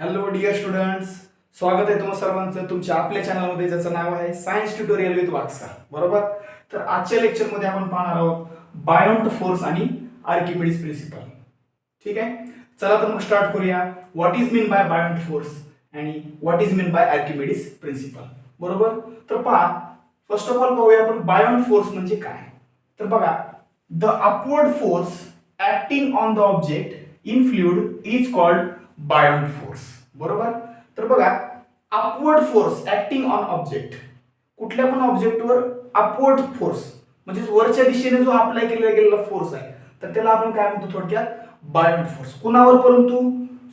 Hello dear students, स्वागत आहे तुम्हा सर्वांचं तुमच्या आपल्या चॅनलमध्ये ज्याचं नाव आहे सायन्स ट्युटोरियल विथ वाक्सा. बरोबर. तर आजच्या लेक्चरमध्ये आपण पाहणार आहोत बायोंट फोर्स आणि आर्किमिडीज प्रिन्सिपल. ठीक आहे, चला तर मग स्टार्ट करूया. What is mean by buoyant force आणि what is mean by Archimedes principle. बरोबर. तर पहा, फर्स्ट ऑफ ऑल पाहूया आपण बायोंट फोर्स म्हणजे काय. तर बघा, the upward force acting on the object in fluid is called बायोंट force. बरोबर. तर बघा, upward force acting on object, कुठल्या पण ऑब्जेक्टवर अपवर्ड फोर्स म्हणजे वरच्या दिशेने जो अप्लाय केलेला गेलेला फोर्स आहे, तर त्याला आपण काय म्हणतो थोडक्यात बायोंट फोर्स. कुणावर? परंतु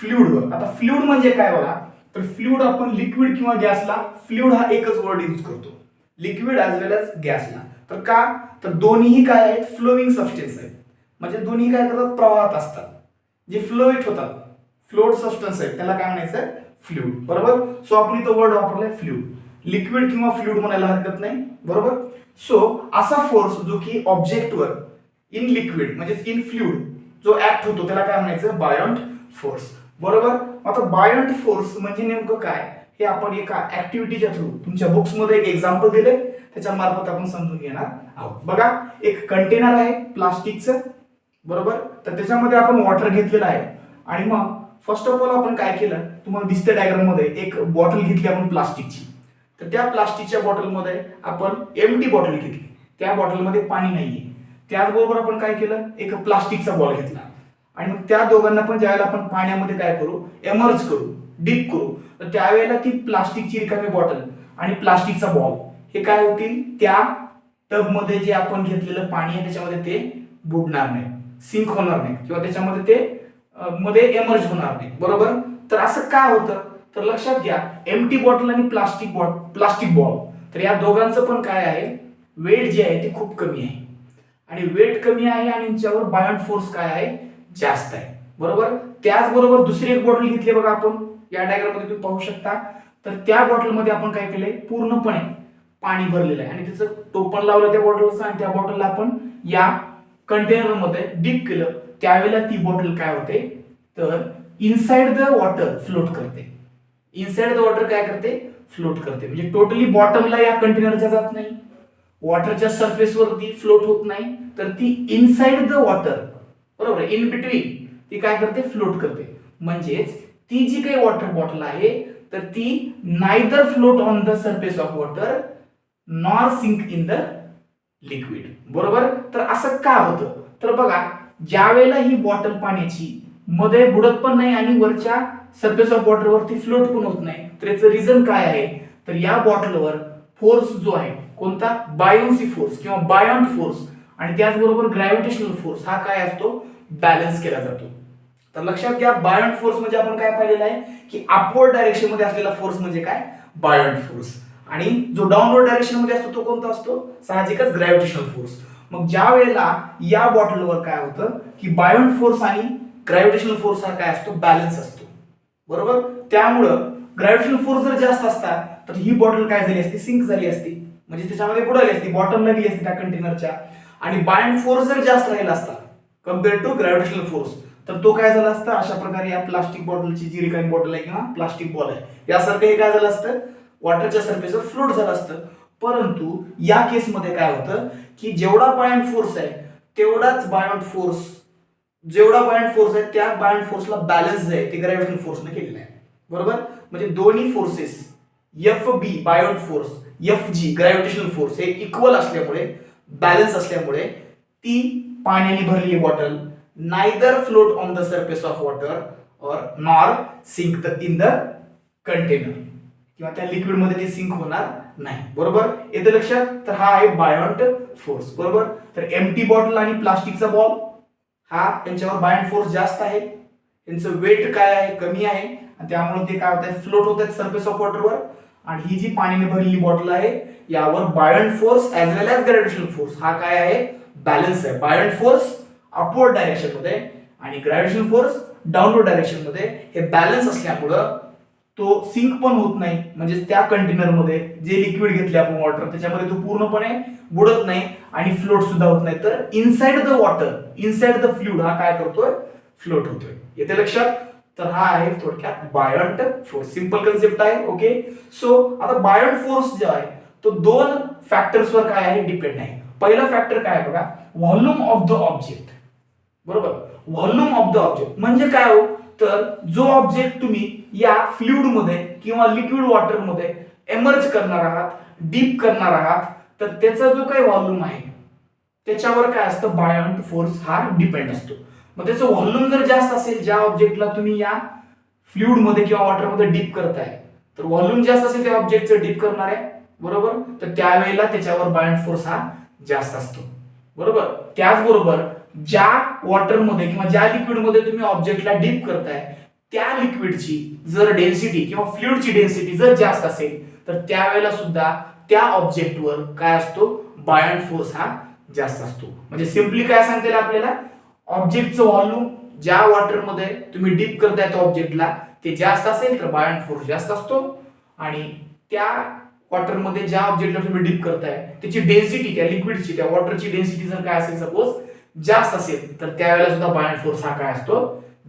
फ्लुइडवर. आता फ्लुइड म्हणजे काय बघा, तर फ्लुइड आपण लिक्विड किंवा गॅसला फ्लुइड हा एकच वर्ड यूज करतो, लिक्विड ॲज वेल ॲज गॅसला. तर का? तर दोन्हीही काय आहेत, फ्लोविंग सबस्टन्स आहेत. म्हणजे दोन्ही काय करतात, प्रवाहात असतात, जे फ्लोइट होतात, फ्लोट सबस्टन्स आहे, त्याला काय म्हणायचं, फ्लुइड. बरोबर. सो आपण इथं वर्ड वापरलाय फ्लुइड, लिक्विड किंवा फ्लुइड म्हणायला हरकत नाही. बरोबर. सो असा फोर्स जो की ऑब्जेक्टवर इन लिक्विड म्हणजे इन फ्लुइड जो ऍक्ट होतो त्याला काय म्हणायचं, बायोंट फोर्स. बरोबर. आता बायोंट फोर्स म्हणजे नेमकं काय हे आपण एका ऍक्टिव्हिटीच्या थ्रू तुमच्या बुक्स मध्ये एक एक्झाम्पल दिले, त्याच्या मार्फत आपण समजून घेणार आहोत. बघा, एक कंटेनर आहे प्लास्टिकचं. बरोबर. तर त्याच्यामध्ये आपण वॉटर घेतलेलं आहे आणि मग फर्स्ट ऑफ ऑल आपण काय केलं, तुम्हाला दिसते डायग्राम मध्ये, एक बॉटल घेतली आपण प्लास्टिकची. तर त्या प्लास्टिकच्या बॉटलमध्ये आपण एम्प्टी बॉटल घेतली, त्या बॉटलमध्ये पाणी नाहीये. त्याचबरोबर आपण काय केलं, एक प्लास्टिकचा बॉल घेतला आणि मग त्या दोघांना पण ज्यावेळेला आपण पाण्यामध्ये काय करू, एमर्ज करू, डीप करू, तर त्यावेळेला ती प्लास्टिकची रिकामी बॉटल आणि प्लास्टिकचा बॉल हे काय होतील, त्या टबमध्ये जे आपण घेतलेलं पाणी आहे त्याच्यामध्ये ते बुडणार नाही, सिंक होणार नाही किंवा त्याच्यामध्ये ते मध्ये एमर्ज होणार नाही. बरोबर. तर असं काय होतं, तर लक्षात घ्या, एम्प्टी बॉटल आणि प्लास्टिक बॉल, तर या दोघांचं पण काय आहे, वेट जे आहे ते खूप कमी आहे आणि वेट कमी आहे आणि यांच्यावर बायोंट फोर्स काय आहे, जास्त आहे. बरोबर. त्याचबरोबर दुसरी एक बॉटल घेतली बघा आपण, या डायग्राम मध्ये तुम्ही पाहू शकता. तर त्या बॉटलमध्ये आपण काय केलंय, पूर्णपणे पाणी भरलेलं आहे आणि त्याचं टोपण लावलं त्या बॉटलचं आणि त्या बॉटलला आपण या कंटेनर मध्ये डीप केलं. त्यावेळेला ती बॉटल काय होते, तर इनसाइड द वॉटर फ्लोट करते. इनसाइड द वॉटर काय करते, फ्लोट करते. म्हणजे टोटली बॉटमला या कंटेनरच्या जात नाही, वॉटरच्या सरफेस वरती फ्लोट होत नाही, तर ती इनसाइड द वॉटर, बरोबर, इन बिटवीन ती काय करते, फ्लोट करते. म्हणजेच ती जी काही वॉटर बॉटल आहे तर ती neither float on the surface of water nor sink in the liquid. बरोबर. तर असं का होतं, तर बघा, ज्या वेळेला ही बॉटल पाण्याची मध्ये बुडत पण नाही आणि वरच्या सरफेस ऑफ वॉटर वरती फ्लोट पण होत नाही, तर याचं रिझन काय आहे, तर या बॉटलवर फोर्स जो आहे कोणता, बायोन्सी फोर्स किंवा बायोंट फोर्स आणि त्याचबरोबर ग्रॅव्हिटेशनल फोर्स हा काय असतो, बॅलन्स केला जातो. तर लक्षात घ्या, बायोंट फोर्स म्हणजे आपण काय पाहिलेलं आहे की अपवर्ड डायरेक्शन मध्ये असलेला फोर्स म्हणजे काय, बायोंट फोर्स. आणि जो डाऊनवर्ड डायरेक्शन मध्ये असतो तो कोणता असतो, साहजिकच ग्रॅव्हिटेशनल फोर्स. मग ज्या वेळेला या बॉटलवर काय होतं की बायोंट फोर्स आणि ग्रॅव्हिटेशनल फोर्स हा काय असतो, बॅलन्स असतो. बरोबर. त्यामुळं ग्रॅव्हिटेशनल फोर्स जर जास्त असता तर ही बॉटल काय झाली असती, सिंक झाली असती, म्हणजे त्याच्यामध्ये बुडाली असती, बॉटमला गेली असती त्या कंटेनरच्या. आणि बायोंट फोर्स जर जास्त राहिला असता कम्पेअर टू ग्रॅव्हिटेशनल फोर्स, तर तो काय झाला असता, अशा प्रकारे या प्लास्टिक बॉटलची जी रिकामी बॉटल आहे किंवा प्लास्टिक बॉल आहे यासारखं हे काय झालं असतं, वॉटरच्या सरफेसवर फ्लोट झालं असतं. परंतु या केसमध्ये काय होतं की जेवढा बायोंट फोर्स आहे तेवढाच बायोंट फोर्स, जेवढा बायोंट फोर्स आहे त्या बायोंट फोर्सला बॅलन्स जे आहे ते ग्रॅव्हिटेशनल फोर्सने केलेलं आहे. बरोबर. म्हणजे दोन्ही forces F B buoyant force, F G gravitational force हे इक्वल असल्यामुळे, बॅलन्स असल्यामुळे ती पाण्याने भरलेली bottle neither float on the surface of water और nor sink in the container, किंवा त्या लिक्विड मध्ये ते सिंक होणार नाही. बरोबर. येतं लक्षात. तर हा आहे बायोंट फोर्स. बरोबर. तर एम्प्टी बॉटल आणि प्लास्टिकचा बॉल हा यांच्यावर बायोंट फोर्स जास्त आहे, यांचं वेट काय आहे, कमी आहे, आणि त्यामुळे ते काय होत, फ्लोट होत आहेत सरफेस ऑफ वॉटरवर. आणि ही जी पाण्याने भरलेली बॉटल आहे यावर बायोंट फोर्स ऍज वेल ऍज ग्रॅव्हिटेशनल फोर्स हा काय आहे, बॅलन्स आहे. बायोंट फोर्स अपवर्ड डायरेक्शन मध्ये आणि ग्रॅव्हिटेशनल फोर्स डाऊनवर्ड डायरेक्शन मध्ये हे बॅलन्स असल्यामुळं तो सिंक पण होत नाही, म्हणजे त्या कंटेनर मध्ये जे लिक्विड घेतले आपण वॉटर त्याच्यामध्ये तो पूर्णपणे बुडत नाही आणि फ्लोट सुद्धा होत नाही. तर inside the water, inside the fluid हा काय करतोय, फ्लोट होतोय. येते लक्षात. तर हा आहे थोडक्यात बायंट फोर्स. सिंपल कन्सेप्ट आहे. ओके. सो आता बायंट फोर्स जो आहे तो दोन फॅक्टर्सवर काय आहे, डिपेंड आहे. पहिला फॅक्टर काय आहे बघा, व्हॉल्यूम ऑफ द ऑब्जेक्ट. बरोबर, व्हॉल्यूम ऑफ द ऑब्जेक्ट म्हणजे काय हो, तर जो ऑब्जेक्ट तुम्ही या फ्लुइड मध्ये किंवा लिक्विड वॉटर मध्ये एमर्ज करणार आहात, डीप करणार आहात, तर त्याचा जो काही व्हॉल्यूम आहे त्याच्यावर काय असतं, बायंट फोर्स हा डिपेंड असतो. मग त्याचं व्हॉल्यूम जर जास्त असेल, ज्या ऑब्जेक्टला तुम्ही या फ्लुइड मध्ये किंवा वॉटर मध्ये डीप करताय, तर व्हॉल्यूम जास्त असेल त्या ऑब्जेक्टचं डीप करणार आहे. बरोबर, तर त्यावेळेला त्याच्यावर बायंट फोर्स हा जास्त असतो. बरोबर, त्याचबरोबर ज्या वॉटरमध्ये किंवा ज्या लिक्विडमध्ये तुम्ही ऑब्जेक्टला डीप करताय त्या लिक्विडची जर डेन्सिटी किंवा फ्लुइडची डेन्सिटी जर जास्त असेल, तर त्यावेळेला सुद्धा त्या ऑब्जेक्टवर काय असतो, बायंट फोर्स हा जास्त असतो. म्हणजे सिंपली काय सांगता येईल आपल्याला, ऑब्जेक्टचं व्हॉल्यूम ज्या वॉटरमध्ये तुम्ही डीप करताय त्या ऑब्जेक्टला ते जास्त असेल तर बायंट फोर्स जास्त असतो, आणि त्या वॉटरमध्ये ज्या ऑब्जेक्टला तुम्ही डीप करताय त्याची डेन्सिटी, त्या लिक्विडची त्या वॉटरची डेन्सिटी जर काय असेल सपोज जास्त असेल, तर त्यावेळेला सुद्धा बायंट फोर्स हा काय असतो,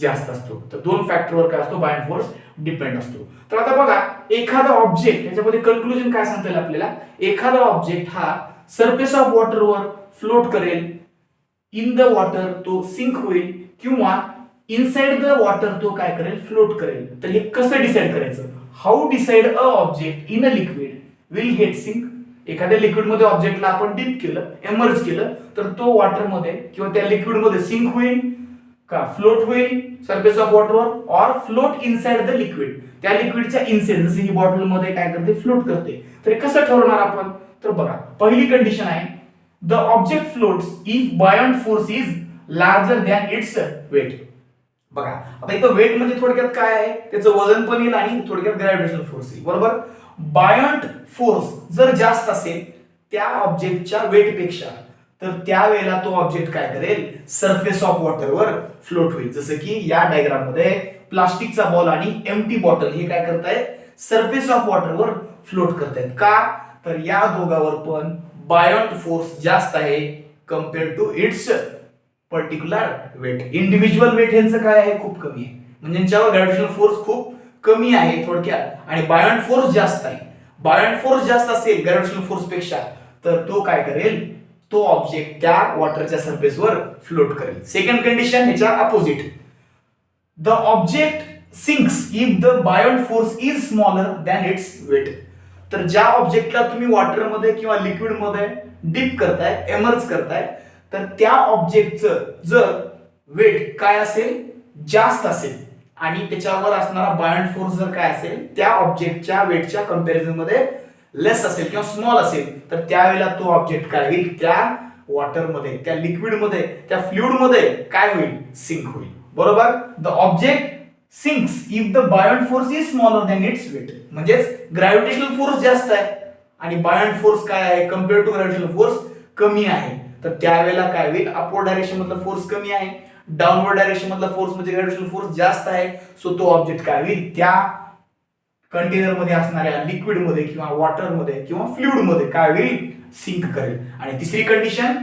जास्त असतो. तर दोन फॅक्टरवर काय असतो, बायंट फोर्स डिपेंड असतो. तर आता बघा, एखादा ऑब्जेक्ट, याच्यामध्ये कन्क्लुजन काय सांगता येईल आपल्याला, एखादा ऑब्जेक्ट हा सरफेस ऑफ वॉटरवर फ्लोट करेल, इन द वॉटर तो सिंक होईल, किंवा इनसाइड द वॉटर तो काय करेल, फ्लोट करेल. तर हे कसं डिसाइड करायचं, how decide a object in a liquid will get sink. एखाद्या लिक्विड मध्ये ऑब्जेक्टला आपण डीप केलं, एमर्ज केलं, तर तो वॉटर मध्ये किंवा त्या लिक्विड मध्ये सिंक होईल का, फ्लोट होईल सरफेस ऑफ वॉटरवर, or float inside the liquid, त्या लिक्विडच्या इनसाइड, जसे ही बॉटल मध्ये काय करते, फ्लोट करते. तर हे कसं ठरवणार आपण, तर बघा, पहिली कंडिशन आहे, the object floats if buoyant force is larger than its weight. बघा, आता इथं वेट म्हणजे थोडक्यात काय आहे, त्याचं वजन पण येईल आणि थोडक्यात ग्रॅव्हिटेशनल फोर्स येईल. बरोबर, बायंट फोर्स जर जास्त असेल त्या ऑब्जेक्टच्या वेट पेक्षा, तर त्यावेळेला तो ऑब्जेक्ट काय करेल, सरफेस ऑफ वॉटरवर फ्लोट होईल. जसं की या डायग्राम मध्ये प्लास्टिकचा बॉल आणि एम्प्टी बॉटल हे काय करतायत, सरफेस ऑफ वॉटरवर फ्लोट करतायत. का, तर या दोघावर पण बायंट फोर्स जास्त आहे compare to its particular weight. Individual weight यांचं काय आहे, खूप कमी आहे, म्हणजे यांच्यावर ग्रॅव्हिटेशनल फोर्स खूप कमी आहे थोडक्यात, आणि बायंट फोर्स जास्त आहे. बायंट फोर्स जास्त असेल ग्रॅव्हिटेशनल फोर्स पेक्षा, तर तो काय करेल, तो ऑब्जेक्ट त्या वॉटरच्या सरफेसवर फ्लोट करेल. सेकंड कंडिशन ह्याच्या opposite, the object sinks if the buoyant force is smaller than its weight. तर ज्या ऑब्जेक्टला तुम्ही वॉटरमध्ये किंवा लिक्विड मध्ये डीप करताय, एमर्ज करताय, तर त्या ऑब्जेक्टचं जर वेट काय असेल, जास्त असेल, आणि त्याच्यावर असणारा बायंट फोर्स जर काय असेल, त्या ऑब्जेक्टच्या वेटच्या कंपॅरिझन मध्ये लेस असेल किंवा स्मॉल असेल, तर त्यावेळेला तो ऑब्जेक्ट काय होईल, त्या वॉटरमध्ये, त्या लिक्विडमध्ये, त्या फ्लुइडमध्ये काय होईल, सिंक होईल. बरोबर, the object sinks if the buoyant force is smaller than its weight. म्हणजेच ग्रॅव्हिटेशनल फोर्स जास्त आहे आणि बायंट फोर्स काय आहे, कम्पेअर टू ग्रॅव्हिटेशनल फोर्स कमी आहे. तर त्यावेळेला काय होईल, अपवर्ड डायरेक्शन मधला फोर्स कमी आहे, डाऊनवर्ड डायरेक्शन मधला फोर्स म्हणजे ग्रॅव्हिटेशनल फोर्स जास्त आहे. सो तो ऑब्जेक्ट काय होईल, त्या कंटेनर मध्ये असणाऱ्या लिक्विड मध्ये किंवा वॉटर मध्ये किंवा फ्लुइड मध्ये काय होईल, सिंक करेल. आणि तिसरी condition,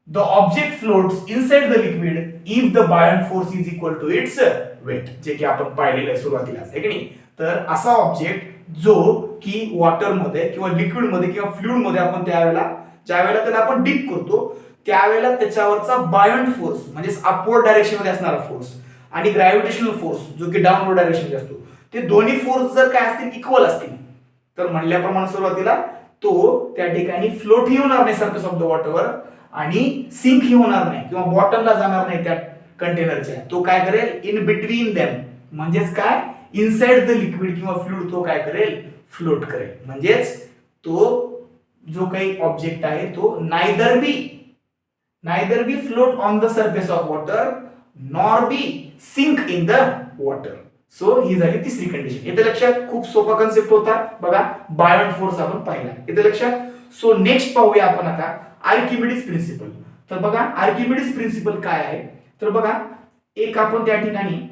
the object floats inside the liquid if the buoyant force is equal to its weight, जे की आपण पाहिलेलं आहे सुरुवातीलाच, आहे की नाही. तर असा ऑब्जेक्ट जो की वॉटर मध्ये किंवा लिक्विड मध्ये किंवा फ्लुइड मध्ये आपण त्यावेळेला, ज्या वेळेला त्याला आपण डीप करतो त्यावेळेला त्याच्यावरचा बायंट फोर्स म्हणजे अपवर्ड डायरेक्शन मध्ये असणारा फोर्स आणि ग्रॅव्हिटेशनल फोर्स जो की डाऊनवर्ड डायरेक्शन मध्ये असतो, ते दोन्ही फोर्स जर काय असतील, इक्वल असतील, तर म्हणल्याप्रमाणे सुरुवातीला तो त्या ठिकाणी फ्लोट ही होणार नाही सरफेस ऑफ द वॉटरवर, आणि सिंक ही होणार नाही किंवा बॉटमला जाणार नाही त्या कंटेनरच्या. तो काय करेल, इन बिटवीन देम, म्हणजेच काय, इनसाइड द लिक्विड किंवा फ्लुइड तो काय करेल, फ्लोट करेल. म्हणजेच तो जो काही ऑब्जेक्ट आहे तो neither be float on the surface of water nor be sink in the water. So ही झाली तिसरी कंडिशन. येते लक्षात, खूप सोपा कन्सेप्ट होता बघा, बायंट फोर्स आपण पाहिला, येते लक्षात. सो नेक्स्ट पाहूया आपण आता आर्किमिडीज प्रिन्सिपल. तर बघा, आर्किमिडीज प्रिन्सिपल काय आहे, तर बघा, एक आपण त्या ठिकाणी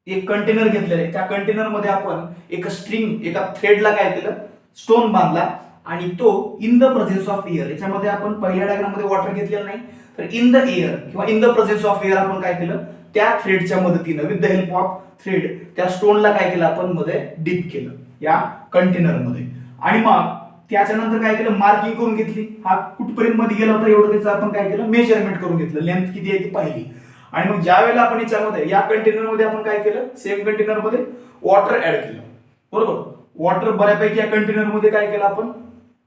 एक कंटेनर घेतलेलं आहे, त्या कंटेनर मध्ये आपण एक स्ट्रिंग, एका थ्रेडला काय केलं, स्टोन बांधला, आणि तो in the presence of air, याच्यामध्ये आपण पहिल्या डायग्राम मध्ये वॉटर घेतलेलं नाही, तर इन द एअर किंवा in the presence of air आपण काय केलं, त्या थ्रेडच्या मदतीनं with the help of thread त्या स्टोनला काय केलं आपण मध्ये डीप केलं या कंटेनर मध्ये. आणि मग त्याच्यानंतर काय केलं, मार्किंग करून घेतली, हा कुठपर्यंत मध्ये गेला होता एवढं त्याचं आपण काय केलं, मेजरमेंट करून घेतलं, लेंथ किती आहे ती पाहिली. आणि मग ज्या वेळेला आपण याच्यामध्ये या कंटेनर मध्ये आपण काय केलं, सेम कंटेनर मध्ये वॉटर ऍड केलं. बरोबर, वॉटर बऱ्यापैकी या कंटेनर मध्ये काय केलं आपण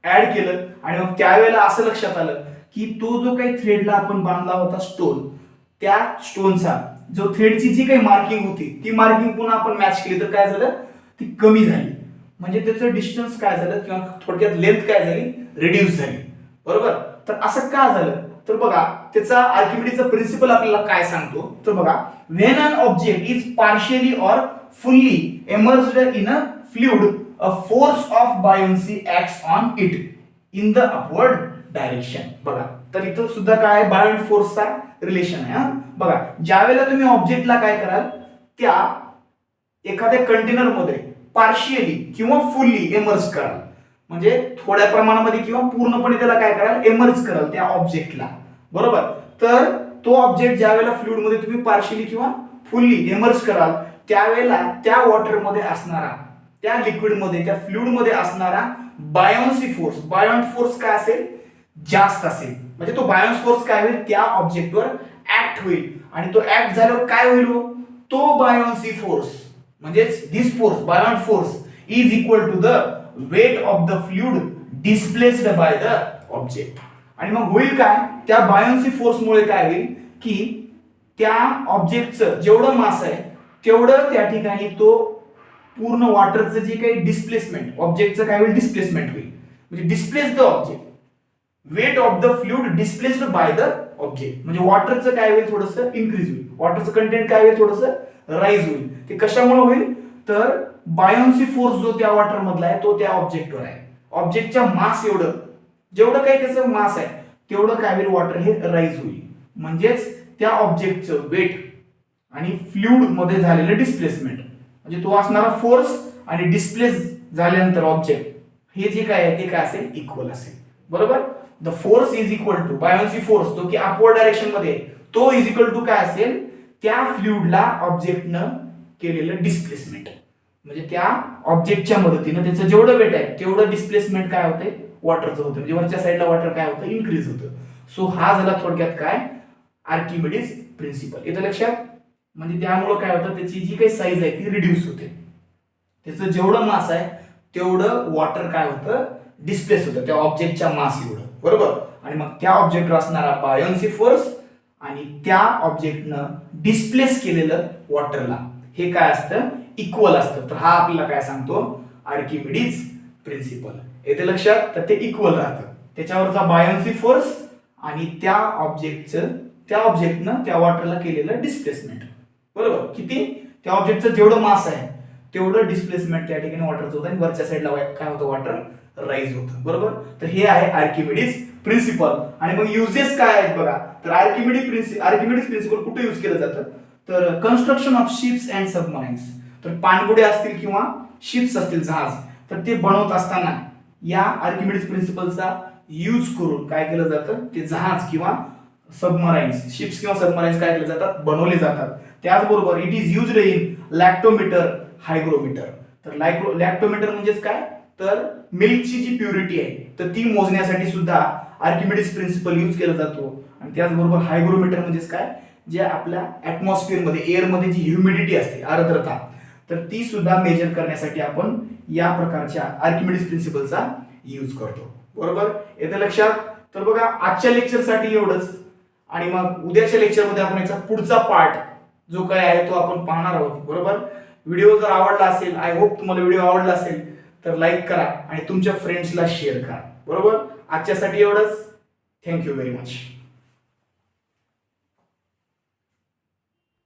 ऍड केलं. आणि मग त्यावेळेला असं लक्षात आलं की तो जो काही थ्रेडला आपण बांधला होता स्टोन, त्या स्टोनचा जो थ्रेडची जी काही मार्किंग होती ती मार्किंग पुन्हा आपण मॅच केली तर काय झालं, ती कमी झाली. म्हणजे त्याचं डिस्टन्स काय झालं किंवा थोडक्यात लेंथ काय झाली, रिड्यूस झाली. बरोबर, तर असं का झालं, तर बघा त्याचा आर्किमिडीजचा प्रिन्सिपल आपल्याला काय सांगतो, तर बघा when an object is partially or fully immersed in a fluid a force of buoyancy acts on it in the upward direction. बघा तर इथं सुद्धा काय बायोंट फोर्सचा रिलेशन आहे. बघा ज्या वेळेला तुम्ही ऑब्जेक्टला काय कराल, त्या एखाद्या कंटेनर मध्ये पार्शियली किंवा फुल्ली इमर्ज कराल, म्हणजे थोड्या प्रमाणामध्ये किंवा पूर्णपणे त्याला काय कराल, इमर्ज कराल त्या ऑब्जेक्टला. बरोबर, तर तो ऑब्जेक्ट ज्या वेळेला फ्लुइड मध्ये तुम्ही पार्शियली किंवा फुल्ली इमर्ज कराल त्यावेळेला त्या वॉटर मध्ये असणारा, त्या लिक्विड मध्ये, त्या फ्लुइड मध्ये असणारा बायोन्सी फोर्स, बायोंट फोर्स काय असेल, जास्त असेल. म्हणजे तो बायोन्स फोर्स काय होईल, त्या ऑब्जेक्टवर ऍक्ट होईल. आणि तो ऍक्ट झाल्यावर काय होईल, तो बायोन्सी फोर्स म्हणजे this force buoyant force is equal to the weight of the fluid displaced by the object. आणि मग होईल काय, त्या बायोन्सी फोर्स मुळे काय होईल की त्या ऑब्जेक्टचं जेवढं मास आहे तेवढं त्या ठिकाणी तो पूर्ण वॉटरचं जे काही डिस्प्लेसमेंट, ऑब्जेक्टचं काय होईल, डिस्प्लेसमेंट होईल. म्हणजे displace the object, weight of the fluid displaced by the object. म्हणजे वॉटरचं काय होईल, थोडंसं इन्क्रीज होईल, वॉटरचं कंटेंट काय होईल, थोडंसं राईज होईल. ते कशामुळे होईल, तर बायोन्सी फोर्स जो त्या वॉटर मधला आहे तो त्या ऑब्जेक्टवर आहे. ऑब्जेक्टच्या मास एवढं, जेवढं काही त्याचं मास आहे तेवढं काय होईल, वॉटर हे राईज होईल. म्हणजेच त्या ऑब्जेक्टचं वेट आणि फ्लुइड मध्ये झालेलं डिस्प्लेसमेंट, म्हणजे तो असणारा फोर्स आणि डिस्प्लेस झाल्यानंतर ऑब्जेक्ट हे जे काय आहे ते काय असेल, इक्वल असेल. बरोबर, the force is equal to buoyancy force जो की अपवर्ड डायरेक्शन मध्ये, तो इज इक्वल टू काय असेल, त्या फ्लुइडला ऑब्जेक्टनं केलेलं डिस्प्लेसमेंट. म्हणजे त्या ऑब्जेक्टच्या मदतीनं त्याचं जेवढं वेट आहे तेवढं डिस्प्लेसमेंट काय होते, वॉटरचं होतं. म्हणजे वरच्या साईडला वॉटर काय होतं, इन्क्रीज होतं. सो हा झाला थोडक्यात काय, आर्किमिडीज प्रिन्सिपल. येतं लक्षात. म्हणजे त्यामुळं काय होतं, त्याची जी काही साईज आहे ती रिड्यूस होते. त्याचं जेवढं मास आहे तेवढं वॉटर काय होतं, डिस्प्लेस होतं त्या ऑब्जेक्टच्या मास एवढं. बरोबर, आणि मग त्या ऑब्जेक्टवर असणारा बायोन्सी फोर्स आणि त्या ऑब्जेक्टनं डिस्प्लेस केलेलं वॉटरला हे काय असतं, इक्वल असतं. तर हा आपल्याला काय सांगतो, आर्किमिडीज प्रिन्सिपल. येते लक्षात. तर ते इक्वल राहतं, त्याच्यावरचा बायोन्सी फोर्स आणि त्या ऑब्जेक्टनं त्या वॉटरला केलेलं डिस्प्लेसमेंट. बरोबर, किती, त्या ऑब्जेक्टचं जेवढं मास आहे तेवढं डिस्प्लेसमेंट त्या ठिकाणी वॉटरचं होतं आणि वरच्या साईडला काय होतं, वॉटर राईज होतं. बरोबर, तर हे आहे आर्किमिडीज प्रिन्सिपल. आणि मग युजेस काय आहेत बघा, तर आर्किमिडीज प्रिन्सिपल कुठे यूज केलं जातं, तर कन्स्ट्रक्शन ऑफ शिप्स अँड सबमराइन्स. तर पाणबुड्या असतील किंवा शिप्स असतील, जहाज, तर ते बनवत असताना या आर्किमिडीज प्रिन्सिपलचा यूज करून काय केलं जातं, ते जहाज किंवा सबमराइन्स, शिप्स किंवा सबमराइन्स काय केले जातात, बनवले जातात. त्याचबरोबर इट इज युज्ड इन लॅक्टोमीटर, हायग्रोमीटर. तर लॅक्टोमीटर म्हणजेच काय, तर मिल्कची जी प्युरिटी आहे तर ती मोजण्यासाठी सुद्धा आर्किमिडीज प्रिन्सिपल यूज केला जातो. आणि त्याचबरोबर हायग्रोमीटर म्हणजेच काय, जे आपल्या ऍटमॉस्फिअर मध्ये, एअर मध्ये जी ह्युमिडिटी असते, आर्द्रता, तर ती सुद्धा मेजर करण्यासाठी आपण या प्रकारच्या आर्किमिडीज प्रिन्सिपलचा यूज करतो. बरोबर, येतं लक्षात. तर बघा आजच्या लेक्चरसाठी एवढंच. आणि मग उद्याच्या लेक्चरमध्ये आपण याचा पुढचा पार्ट जो काय आहे तो आपण पाहणार आहोत. बरोबर, व्हिडिओ जर आवडला असेल, आय होप तुम्हाला व्हिडिओ आवडला असेल, तर लाईक करा आणि तुमच्या फ्रेंड्सला शेअर करा. बरोबर, आजच्यासाठी एवढंच. Thank you very much.